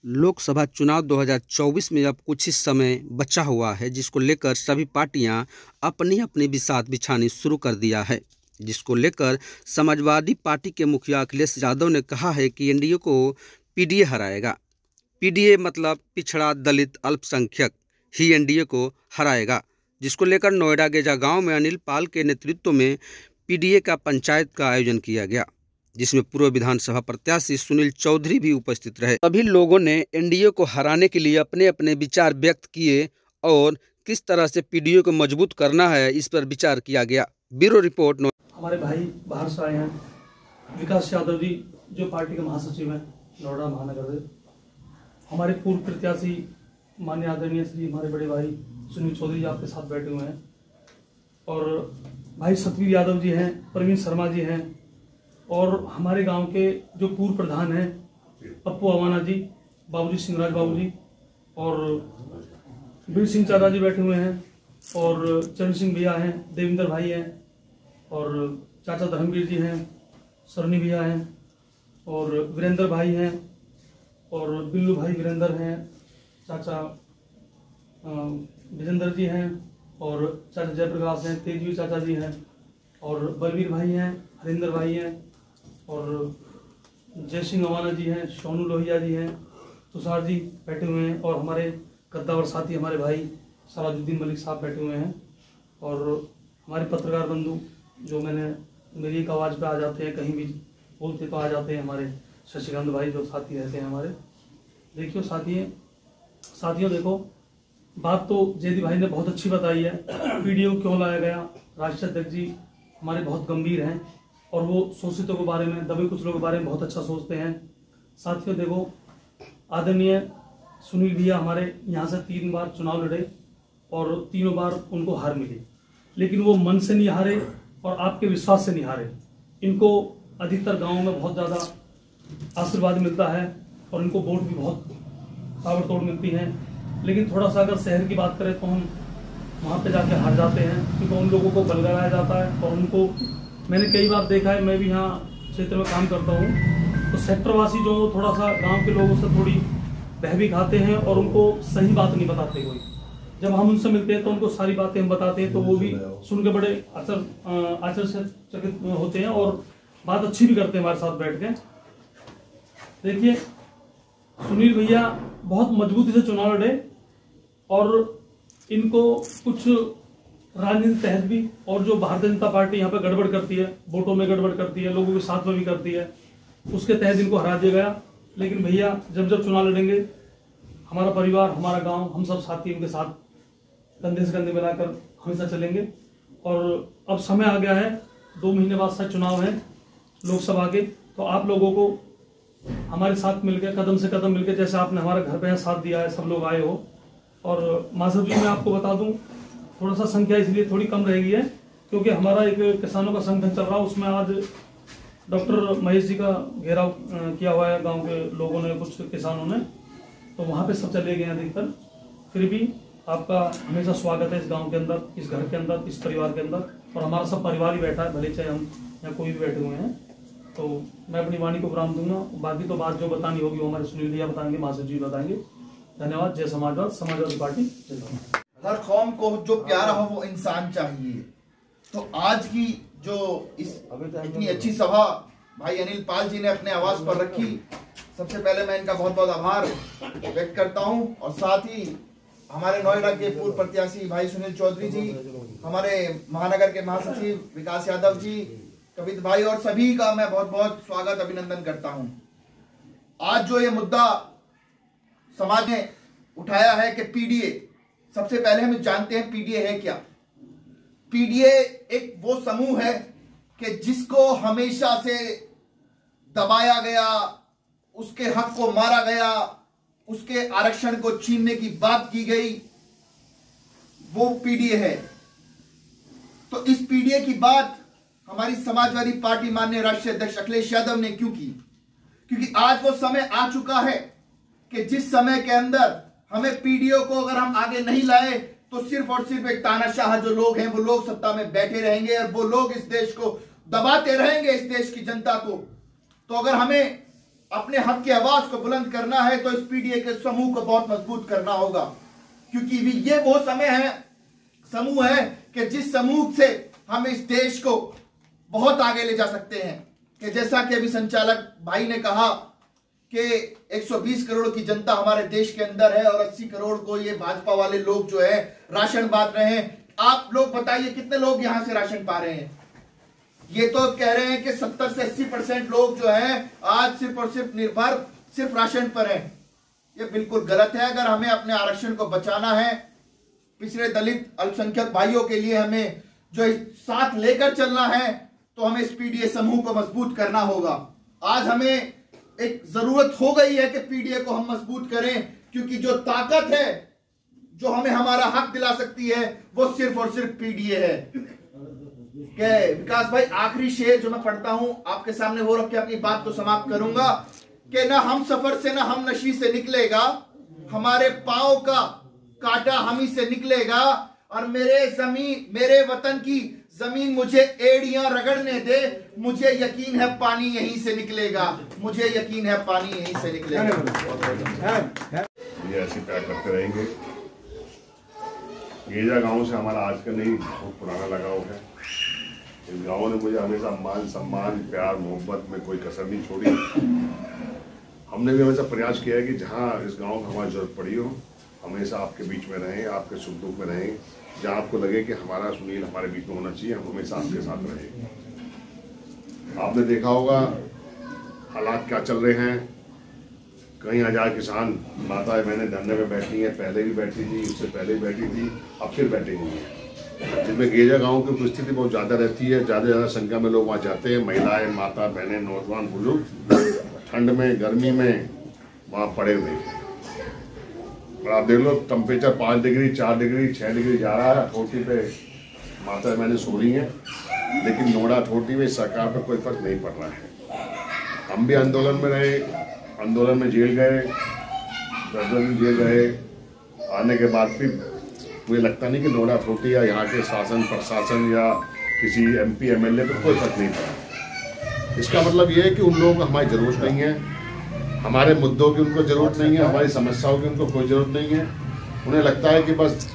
लोकसभा चुनाव 2024 में अब कुछ ही समय बचा हुआ है, जिसको लेकर सभी पार्टियां अपनी अपनी बिसात बिछानी शुरू कर दिया है। जिसको लेकर समाजवादी पार्टी के मुखिया अखिलेश यादव ने कहा है कि एनडीए को पीडीए हराएगा। पीडीए मतलब पिछड़ा दलित अल्पसंख्यक ही एनडीए को हराएगा। जिसको लेकर नोएडा गेजा गांव में अनिल पाल के नेतृत्व में पीडीए का पंचायत का आयोजन किया गया, जिसमें पूर्व विधानसभा प्रत्याशी सुनील चौधरी भी उपस्थित रहे। सभी लोगों ने एनडीए को हराने के लिए अपने अपने विचार व्यक्त किए और किस तरह से पीडीए को मजबूत करना है, इस पर विचार किया गया। Bureau report. हमारे भाई बाहर से आए हैं, विकास यादव जी जो पार्टी के महासचिव हैं नोएडा महानगर से, हमारे पूर्व प्रत्याशी माननीय आदरणीय श्री हमारे बड़े भाई सुनील चौधरी जी आपके साथ बैठे हुए हैं, और भाई सतवीर यादव जी हैं, प्रवीण शर्मा जी हैं, और हमारे गांव के जो पूर्व प्रधान हैं पप्पू अवाना जी, बाबूजी सिंहराज बाबूजी, और वीर सिंह चाचा जी बैठे हुए हैं, और चरण सिंह भैया हैं, देवेंद्र भाई हैं, और चाचा धर्मवीर जी हैं, सरनी भैया हैं, और वीरेंद्र भाई हैं, और बिल्लू भाई वीरेंद्र हैं, चाचा विजेंद्र जी हैं, और चाचा जयप्रकाश हैं, तेजवीर चाचा जी हैं, और बलवीर भाई हैं, हरिंदर भाई हैं, और जय सिंह अवाना जी हैं, सोनू लोहिया जी हैं, तुषार जी बैठे हुए हैं, और हमारे कद्दावर साथी हमारे भाई सराजुद्दीन मलिक साहब बैठे हुए हैं, और हमारे पत्रकार बंधु जो मेरी एक आवाज़ पे आ जाते हैं, कहीं भी बोलते तो आ जाते हैं, हमारे शशिकांत भाई जो साथी रहते हैं हमारे। देखियो साथियों देखो, बात तो जयदीप भाई ने बहुत अच्छी बताई है। पीडीए को क्यों लाया गया, राष्ट्रीय अध्यक्ष जी हमारे बहुत गंभीर हैं और वो शोषितों के बारे में, दबे कुचलों के बारे में बहुत अच्छा सोचते हैं। साथियों देखो, आदरणीय सुनील भैया हमारे यहाँ से 3 बार चुनाव लड़े और तीनों बार उनको हार मिली, लेकिन वो मन से नहीं हारे और आपके विश्वास से नहीं हारे। इनको अधिकतर गाँव में बहुत ज़्यादा आशीर्वाद मिलता है और इनको वोट भी बहुत ताबड़तोड़ मिलती हैं, लेकिन थोड़ा सा अगर शहर की बात करें तो हम वहाँ पे जाके हार जाते हैं, क्योंकि उन लोगों को बलगलाया जाता है। और उनको मैंने कई बार देखा है, मैं भी यहाँ क्षेत्र में काम करता हूँ, तो सेक्टरवासी जो थोड़ा सा गांव के लोगों से थोड़ी बह भी खाते हैं और उनको सही बात नहीं बताते कोई। जब हम उनसे मिलते हैं तो उनको सारी बातें हम बताते हैं, तो वो भी सुन के बड़े आश्चर्यचकित होते हैं और बात अच्छी भी करते हैं हमारे साथ बैठ के। देखिए, सुनील भैया बहुत मजबूती से चुनाव लड़े और इनको कुछ राजनीति तहत भी, और जो भारतीय जनता पार्टी यहाँ पे गड़बड़ करती है, वोटों में गड़बड़ करती है, लोगों के साथ में भी करती है, उसके तहत इनको हरा दिया गया। लेकिन भैया जब चुनाव लड़ेंगे, हमारा परिवार, हमारा गांव, हम सब साथी उनके साथ कंधे से कंधे मिलाकर हमेशा चलेंगे। और अब समय आ गया है, 2 महीने बाद शायद चुनाव है लोकसभा के, तो आप लोगों को हमारे साथ मिलकर, कदम से कदम मिलकर, जैसे आपने हमारे घर पे साथ दिया है, सब लोग आए हो। और माधव जी मैं आपको बता दूं, थोड़ा सा संख्या इसलिए थोड़ी कम रह गई है क्योंकि हमारा एक किसानों का संगठन चल रहा है, उसमें आज डॉक्टर महेश जी का घेराव किया हुआ है गांव के लोगों ने, कुछ किसानों ने, तो वहां पे सब चले गए अधिकतर। फिर भी आपका हमेशा स्वागत है इस गांव के अंदर, इस घर के अंदर, इस परिवार के अंदर, और हमारा सब परिवार ही बैठा है, भले चाहे हम या कोई भी बैठे हुए हैं। तो मैं अपनी वाणी को विराम दूंगा, बाकी तो बात जो बतानी होगी वो हमारे सुनील भैया बताएंगे, महासचिव जी बताएंगे। धन्यवाद। जय समाजवाद, समाजवादी पार्टी जिंदाबाद। हर कौम को जो प्यारा हो वो इंसान चाहिए। तो आज की जो इतनी अच्छी सभा भाई अनिल पाल जी ने अपने आवाज पर रखी, सबसे पहले मैं इनका बहुत बहुत आभार व्यक्त करता हूं। और साथ ही हमारे नोएडा के पूर्व प्रत्याशी भाई सुनील चौधरी जी, हमारे महानगर के महासचिव विकास यादव जी, कवित भाई, और सभी का मैं बहुत बहुत स्वागत अभिनंदन करता हूं। आज जो ये मुद्दा समाज ने उठाया है कि पीडीए, सबसे पहले हम जानते हैं पीडीए है क्या। पीडीए एक वो समूह है कि जिसको हमेशा से दबाया गया, उसके हक को मारा गया, उसके आरक्षण को छीनने की बात की गई, वो पीडीए है। तो इस पीडीए की बात हमारी समाजवादी पार्टी माननीय राष्ट्रीय अध्यक्ष अखिलेश यादव ने क्यों की? क्योंकि आज वो समय आ चुका है कि जिस समय के अंदर हमें पीडीओ को अगर हम आगे नहीं लाए तो सिर्फ और सिर्फ एक तानाशाह जो लोग हैं वो लोग सत्ता में बैठे रहेंगे और वो लोग इस देश को दबाते रहेंगे, इस देश की जनता को। तो अगर हमें अपने हक की आवाज को बुलंद करना है तो इस पीडीए के समूह को बहुत मजबूत करना होगा, क्योंकि ये वो समूह है कि जिस समूह से हम इस देश को बहुत आगे ले जा सकते हैं। कि जैसा कि अभी संचालक भाई ने कहा कि 120 करोड़ की जनता हमारे देश के अंदर है और 80 करोड़ को ये भाजपा वाले लोग जो है राशन बांट रहे हैं। आप लोग बताइए कितने लोग यहां से राशन पा रहे हैं? ये तो कह रहे हैं कि 70 से 80% लोग जो हैं आज सिर्फ और सिर्फ निर्भर सिर्फ राशन पर हैं। ये बिल्कुल गलत है। अगर हमें अपने आरक्षण को बचाना है, पिछड़े दलित अल्पसंख्यक भाइयों के लिए हमें जो साथ लेकर चलना है, तो हमें इस पीडीए समूह को मजबूत करना होगा। आज हमें एक जरूरत हो गई है कि पीडीए को हम मजबूत करें, क्योंकि जो ताकत है जो हमें हमारा हक दिला सकती है वो सिर्फ और सिर्फ पीडीए है। कि विकास भाई, आखिरी शेर जो मैं पढ़ता हूं आपके सामने वो रख के अपनी बात को समाप्त करूंगा कि ना हम सफर से ना हम नशी से निकलेगा, हमारे पांव का कांटा हम ही से निकलेगा, और मेरे वतन की जमीन मुझे एड़ियां रगड़ने दे, मुझे यकीन है पानी यहीं से निकलेगा, मुझे यकीन है पानी यहीं से निकलेगा। ये ऐसे प्यार करते रहेंगे। गेजा गांव से हमारा आज का नहीं बहुत पुराना लगाव है। इस गांव ने मुझे हमेशा मान सम्मान प्यार मोहब्बत में कोई कसर नहीं छोड़ी। हमने भी हमेशा प्रयास किया है कि जहां इस गांव को हमारी जरूरत पड़ी हो हमेशा आपके बीच में रहें, आपके सुख दुख में रहें। जहां आपको लगे कि हमारा सुनील हमारे बीच में होना चाहिए, हम हमेशा आपके साथ रहें। आपने देखा होगा हालात क्या चल रहे हैं। कई हजार किसान माताएं बहनें धरने में बैठी हैं, पहले भी बैठी थी, इससे पहले भी बैठी थी, अब फिर बैठेंगी। जिसमें गेजा गांव की उपस्थिति बहुत ज़्यादा रहती है, ज़्यादा संख्या में लोग वहाँ जाते हैं। महिलाएं, माता बहनें, नौजवान, बुजुर्ग ठंड में गर्मी में वहाँ पड़े हुए हैं। और आप देख low temperature 5 degree 4 degree 6 degree जा रहा है। अथॉरिटी पे माता बहनें सो रही हैं, लेकिन नोएडा अथॉरिटी में सरकार पर कोई फर्क नहीं पड़ रहा है। हम भी आंदोलन में रहे, आंदोलन में जेल गए, 10 दिन जेल रहे। आने के बाद फिर मुझे लगता नहीं कि नोएडा अथॉरिटी या यहाँ के शासन प्रशासन या किसी MP MLA पर कोई फर्क नहीं पड़ा। इसका मतलब ये है कि उन लोगों को हमारी ज़रूरत नहीं है, हमारे मुद्दों की उनको ज़रूरत नहीं है, हमारी समस्याओं की उनको कोई ज़रूरत नहीं है। उन्हें लगता है कि बस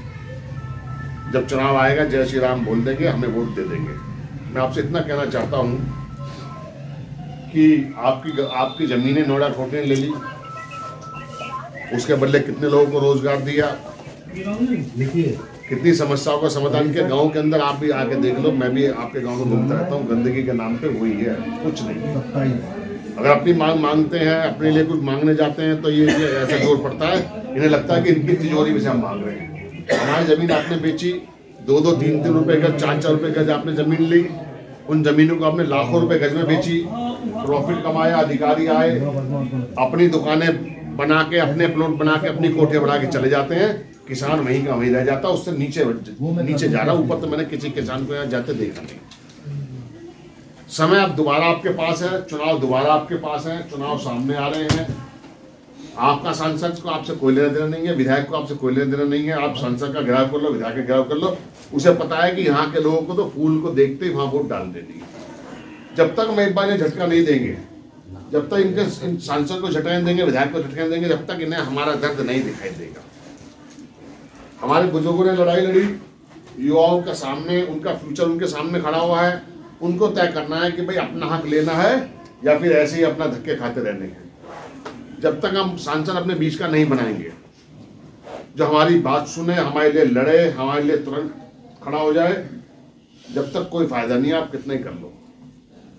जब चुनाव आएगा जय श्री राम बोल देंगे, हमें वोट दे देंगे। मैं आपसे इतना कहना चाहता हूँ कि आपकी ज़मीनें नोएडा अथॉरिटी ने ले ली, उसके बदले कितने लोगों को रोजगार दिया, कितनी समस्याओं का समाधान किया। गांव के अंदर आप भी आके देख लो, मैं भी आपके गांव में घूमता रहता हूँ, गंदगी के नाम पे वही है, कुछ नहीं। अगर अपनी मांग मांगते हैं, अपने लिए कुछ मांगने जाते हैं, तो ये ऐसा जोर पड़ता है, इन्हें लगता है कि इनकी तिजोरी में से हम मांग रहे हैं। हमारी जमीन आपने बेची, 2-2, 3-3 रुपए गज, 4-4 रुपए गज आपने जमीन ली, उन जमीनों को आपने लाखों रुपए गज में बेची, प्रॉफिट कमाया, अधिकारी आए, अपनी दुकानें बना के, अपने प्लॉट बना के, अपनी कोठियां बना के चले जाते हैं। किसान वहीं का वहीं रह जाता, उससे नीचे जा रहा। ऊपर तो मैंने किसी किसान को यहाँ जाते देखा नहीं। समय अब दोबारा आपके पास है, चुनाव दोबारा आपके पास है, चुनाव सामने आ रहे हैं। आपका सांसद को आपसे कोई लेना देना नहीं है, विधायक को आपसे कोई लेना देना नहीं है। आप सांसद का घेराव कर लो, विधायक का घेराव कर लो, उसे पता है कि यहाँ के लोगों को तो फूल को देखते ही वहां वोट डाल देनी है। जब तक हम एक बार झटका नहीं देंगे, जब तक इनके सांसद को झटका देंगे, विधायक को झटका देंगे, जब तक इन्हें हमारा दर्द नहीं दिखाई देगा। हमारे बुजुर्गों ने लड़ाई लड़ी, युवाओं का सामने उनका फ्यूचर उनके सामने खड़ा हुआ है। उनको तय करना है कि भाई अपना हक लेना है या फिर ऐसे ही अपना धक्के खाते रहने हैं। जब तक हम सांसद अपने बीच का नहीं बनाएंगे, जो हमारी बात सुने, हमारे लिए लड़े, हमारे लिए तुरंत खड़ा हो जाए, जब तक कोई फायदा नहीं है। आप कितना ही कर लो।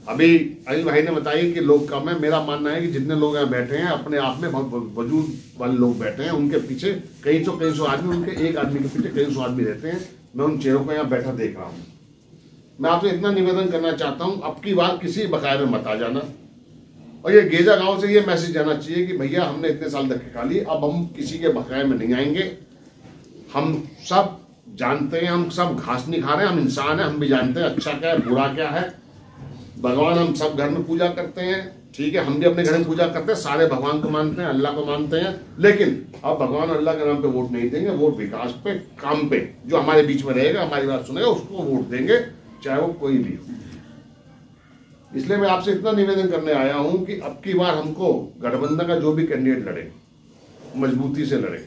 अभी अनिल भाई ने बताया कि लोग कम है। मेरा मानना है कि जितने लोग यहाँ बैठे हैं अपने आप में बहुत वजूद वाले लोग बैठे हैं। उनके पीछे कई सौ आदमी, उनके एक आदमी के पीछे कई सौ आदमी रहते हैं। मैं उन चेहरों को यहाँ बैठा देख रहा हूँ। मैं आपसे इतना निवेदन करना चाहता हूँ, अब की बार किसी बकाये में मत आ जाना। और ये गेजा गांव से ये मैसेज जाना चाहिए कि भैया हमने इतने साल धक्के खा लिए, अब हम किसी के बकाये में नहीं आएंगे। हम सब जानते हैं, हम सब घास नहीं खा रहे हैं, हम इंसान हैं, हम भी जानते हैं अच्छा क्या है बुरा क्या है। भगवान हम सब घर में पूजा करते हैं, ठीक है, हम भी अपने घर में पूजा करते हैं, सारे भगवान को मानते हैं, अल्लाह को मानते हैं। लेकिन अब भगवान अल्लाह के नाम पे वोट नहीं देंगे, वोट विकास पे, काम पे, जो हमारे बीच में रहेगा, हमारी बात सुनेगा, उसको वोट देंगे, चाहे वो कोई भी हो। इसलिए मैं आपसे इतना निवेदन करने आया हूं कि अब की बार हमको गठबंधन का जो भी कैंडिडेट लड़े मजबूती से लड़े।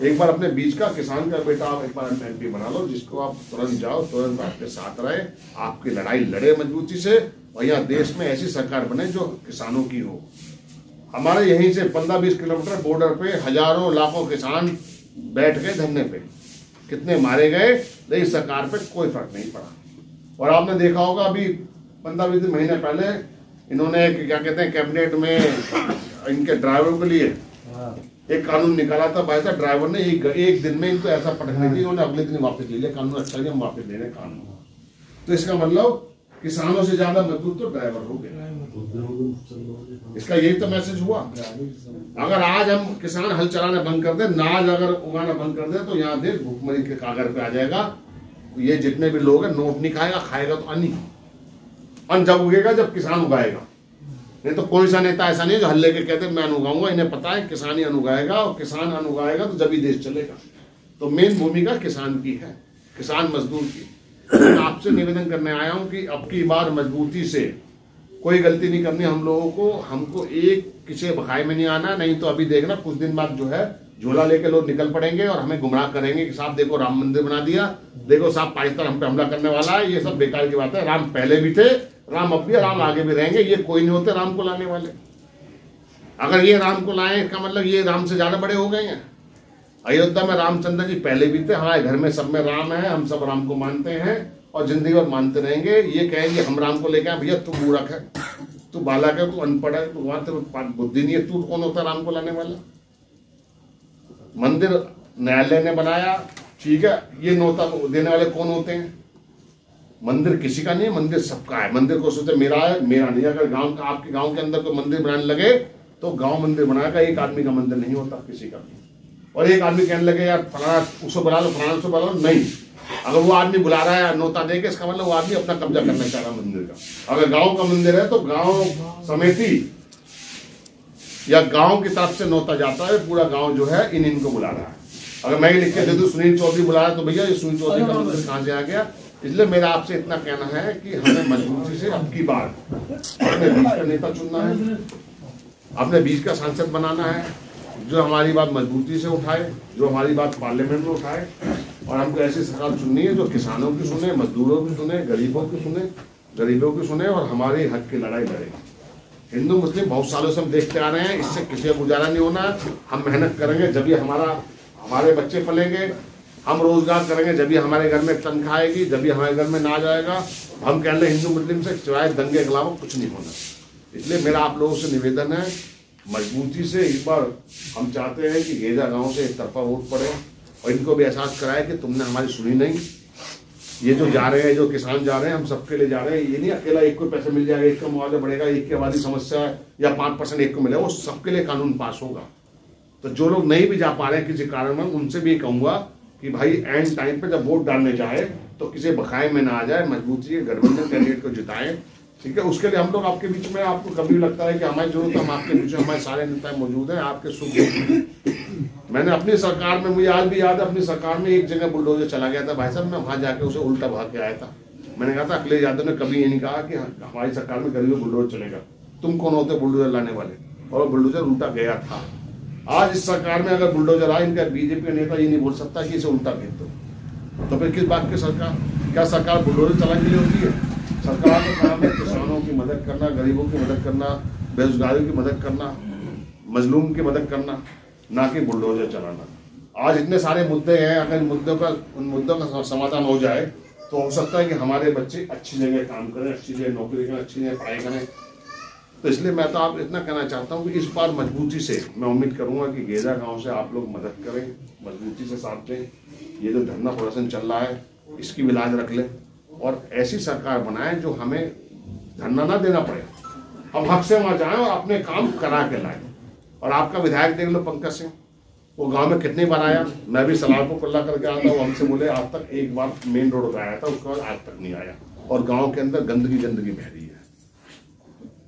एक बार अपने बीच का किसान का बेटा आप एक बार MP बना लो, जिसको आप तुरंत जाओ, तुरंत आपके साथ रहे, आपकी लड़ाई लड़े मजबूती से, और यहाँ देश में ऐसी सरकार बने जो किसानों की हो। हमारे यहीं से 15-20 किलोमीटर बॉर्डर पे हजारों लाखों किसान बैठ गए धरने पे, कितने मारे गए, लेकिन सरकार पे कोई फर्क नहीं पड़ा। और आपने देखा होगा अभी 15-20 महीने पहले इन्होंने क्या कहते हैं कैबिनेट में इनके ड्राइवरों के लिए एक कानून निकाला था। भाई साहब ड्राइवर ने एक दिन में इनको ऐसा पटकने दी, उन्होंने अगले दिन वापस ले लिया कानून। अच्छा हम वापस ले रहे कानून। तो इसका मतलब किसानों से ज्यादा मजबूत तो ड्राइवर हो गए। इसका यही तो मैसेज हुआ। अगर आज हम किसान हल चलाना बंद कर दे, नाज अगर उगाना बंद कर दे, तो यहाँ देश भुखमरी के कागर पे आ जाएगा। ये जितने भी लोग हैं नोट नहीं खाएगा, खाएगा तो अन्न जब उगेगा जब किसान उगाएगा। नहीं तो कोई सा नेता ऐसा नहीं जो हल्ले के कहते मैं अन्न उगाऊंगा। इन्हें पता है किसान ही अन्न उगाएगा, और किसान अन्न उगाएगा तो जब ही देश चलेगा। तो मेन भूमिका किसान की है, किसान मजदूर की। मैं आपसे निवेदन करने आया हूं कि अब की बार मजबूती से कोई गलती नहीं करनी हम लोगों को। हमको एक किसी बखाई में नहीं आना, नहीं तो अभी देखना कुछ दिन बाद जो है झोला लेके लोग निकल पड़ेंगे और हमें गुमराह करेंगे कि साहब देखो राम मंदिर बना दिया, देखो साहब पाकिस्तान हम पे हमला करने वाला है। ये सब बेकार की बात है। राम पहले भी थे, राम अब भी, राम आगे भी रहेंगे। ये कोई नहीं होते राम को लाने वाले। अगर ये राम को लाए इसका मतलब ये राम से ज्यादा बड़े हो गए हैं। अयोध्या में रामचंद्र जी पहले भी थे, हमारे घर में सब में राम है, हम सब राम को मानते हैं और जिंदगी भर मानते रहेंगे। ये कहेंगे हम राम को लेके आए, भैया तू मूर्ख है, तू बालक है, तू अनपढ़ है, तू बुद्धि नहीं है, तू कौन होता राम को लाने वाला। मंदिर न्यायालय ने बनाया, ठीक है, ये नोता देने वाले कौन होते हैं। मंदिर किसी का नहीं है, मंदिर सबका है। मंदिर को सोचे मेरा है, मेरा नहीं। अगर गांव आपके गांव के अंदर कोई मंदिर बनाने लगे तो गांव मंदिर बनाएगा, एक आदमी का मंदिर नहीं होता किसी का। और एक आदमी कहने लगे यार फलाना उसको बुला लो, फलाना उसको बुला लो, नहीं। अगर वो आदमी बुला रहा है नोता देके, इसका मतलब वो आदमी अपना कब्जा करना चाह रहा है मंदिर का। अगर गांव का मंदिर है तो गांव समिति या गांव की तरफ से नोता जाता है, पूरा गांव जो है इनको बुला रहा है। अगर मैं लिख के दे दूं सुनील चौधरी बुला रहा है, तो भैया ये सुनील चौधरी का मंदिर कहां से आ गया। इसलिए मेरा आपसे इतना कहना है कि हमें मजबूती से अब की बार अपने बीच का नेता चुनना है, अपने बीच का सांसद बनाना है, जो हमारी बात मजबूती से उठाए, जो हमारी बात पार्लियामेंट में उठाए। और हमको ऐसी सरकार चुननी है जो किसानों की सुने, मजदूरों की सुने, गरीबों की सुने और हमारे हक की लड़ाई लड़े। हिंदू मुस्लिम बहुत सालों से हम देखते आ रहे हैं, इससे किसी का गुजारा नहीं होना। हम मेहनत करेंगे जब ये हमारे बच्चे पलेंगे, हम रोजगार करेंगे जब भी हमारे घर में तनख्वाह आएगी, जब भी हमारे घर में नाज आएगा। हम कह रहे हिंदू मुस्लिम से सिवाय दंगे के अलावा कुछ नहीं होना। इसलिए मेरा आप लोगों से निवेदन है मजबूती से इस बार हम चाहते हैं कि गेजा गांव से एक तरफा वोट पड़े और इनको भी एहसास कराए कि तुमने हमारी सुनी नहीं। ये जो जा रहे हैं, जो किसान जा रहे हैं, हम सबके लिए जा रहे हैं। ये नहीं अकेला एक को पैसे मिल जाएगा, एक का मुआवजा बढ़ेगा, एक की आबादी समस्या या 5% एक को मिलेगा, वो सबके लिए कानून पास होगा। तो जो लोग नहीं भी जा पा रहे हैं किसी कारण में, उनसे भी कहूंगा कि भाई एंड टाइम पे जब वोट डालने जाए तो किसी बखाए में ना आ जाए, मजबूती से गठबंधन कैंडिडेट को जिताएं। ठीक है, उसके लिए हम लोग आपके बीच में, आपको कभी लगता है कि हमारी जरूरत, हम आपके बीच में, हमारे सारे नेता मौजूद हैं आपके सुख। मैंने अपनी सरकार में, मुझे आज भी याद है, अपनी सरकार में एक जगह बुलडोजर चला गया था भाई साहब, मैं वहां जाके उसे उल्टा भाग के आया था। मैंने कहा था अखिलेश यादव ने कभी ये नहीं कहा कि हमारी सरकार में गरीबों बुलडोजर चलेगा, तुम कौन होते बुलडोजर लाने वाले, और बुलडोजर उल्टा गया था। आज इस सरकार में अगर बुलडोजर आए, इनका बीजेपी नेता ये नहीं बोल सकता कि इसे उल्टा भेज दो। तो फिर किस बात की सरकार, क्या सरकार बुलडोजर चलाने के लिए होती है? सरकार का काम है किसानों की मदद करना, गरीबों की मदद करना, बेरोजगारों की मदद करना, मजलूम की मदद करना, ना कि बुलडोजर चलाना। आज इतने सारे मुद्दे हैं, अगर उन मुद्दों का समाधान हो जाए तो हो सकता है कि हमारे बच्चे अच्छी जगह काम करें, अच्छी जगह नौकरी करें, अच्छी जगह पढ़ाई करें। तो इसलिए मैं तो आप इतना कहना चाहता हूँ कि इस बार मजबूती से मैं उम्मीद करूंगा कि गेजा गांव से आप लोग मदद करें, मजबूती से साथ दें। ये जो धरना प्रदर्शन चल रहा है इसकी भी लाज रख लें और ऐसी सरकार बनाएं जो हमें धरना ना देना पड़े, हम हक से वहां जाएं और अपने काम करा के लाएं। और आपका विधायक देख लो पंकज सिंह, वो गांव में कितनी बार आया, मैं भी सलारपुर पल्ला करके आता हूँ, हमसे बोले आज तक एक बार मेन रोड पर आया था, उसके बाद आज तक नहीं आया। और गाँव के अंदर गंदगी बह रही है।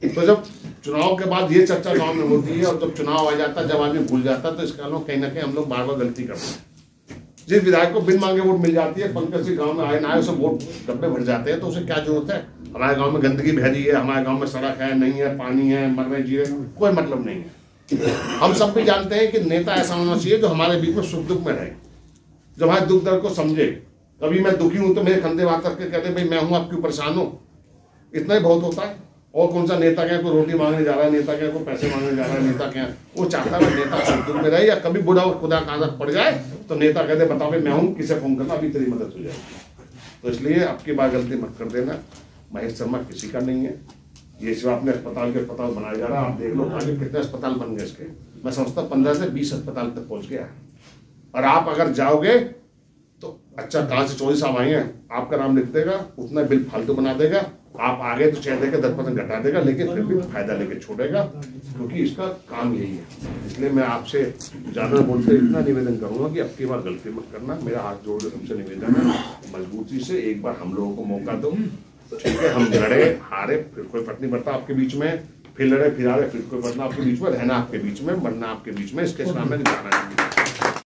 तो जब चुनाव के बाद ये चर्चा गांव में होती है और जब चुनाव आ जाता है, जब आदमी भूल जाता है, तो इसका लोग कहीं ना कहीं हम लोग बार बार गलती करते हैं। जिस विधायक को बिन मांगे वोट मिल जाती है, पंकज सिंह गांव में आए ना आए, उसे वोट डब्बे भर जाते हैं, तो उसे क्या जरूरत है हमारे गांव में गंदगी भरी है, हमारे गांव में सड़क है नहीं है, पानी है, मर रहे जी रहे, कोई मतलब नहीं है। हम सब भी जानते हैं कि नेता ऐसा होना चाहिए जो हमारे बीच में सुख दुख में रहे, जो हमारे दुख दर्द को समझे। कभी मैं दुखी हूं तो मेरे कंधे बात करके कहते भाई मैं हूं, आप क्यों परेशान हो, इतना ही बहुत होता है। और कौन सा नेता क्या कोई रोटी मांगने जा रहा है, नेता क्या कोई पैसे मांगने जा रहा है, नेता क्या वो चाहता है नेता सुख दुख में रहे, या कभी बुरा खुदा का आदत पड़ जाए तो नेता कहते बताओ भाई मैं हूं, किसे फोन करना, अभी तेरी मदद हो जाएगी। तो इसलिए आपकी बात गलती मत कर देना, महेश शर्मा किसी का नहीं है, ये सिर्फ अपने अस्पताल के अस्पताल बनाया जा रहा है। आप देख लो आगे कितने अस्पताल बन गए इसके, मैं समझता 15 से 20 अस्पताल तक पहुंच गया है। और आप अगर जाओगे तो अच्छा कहां से 24 साहब आए हैं, आपका नाम लिख देगा, उतना बिल फालतू बना देगा, आप आगे तो चाहे देकर 10% घटा देगा, लेकिन फिर भी फायदा लेके छोड़ेगा, क्योंकि इसका काम यही है। इसलिए मैं आपसे ज्यादा बोलते इतना निवेदन करूंगा कि अब की बार गलती मत करना, मेरा हाथ जोड़ के सबसे निवेदन है, मजबूती से एक बार हम लोगों को मौका दो, ठीक है। हम लड़े हारे फिर कोई फर्क नहीं पड़ता आपके बीच में, फिर लड़े फिर हारे फिर कोई फर्क नहीं आपके बीच में, रहना आपके बीच में, मरना आपके बीच में, इसके सामने जाना है।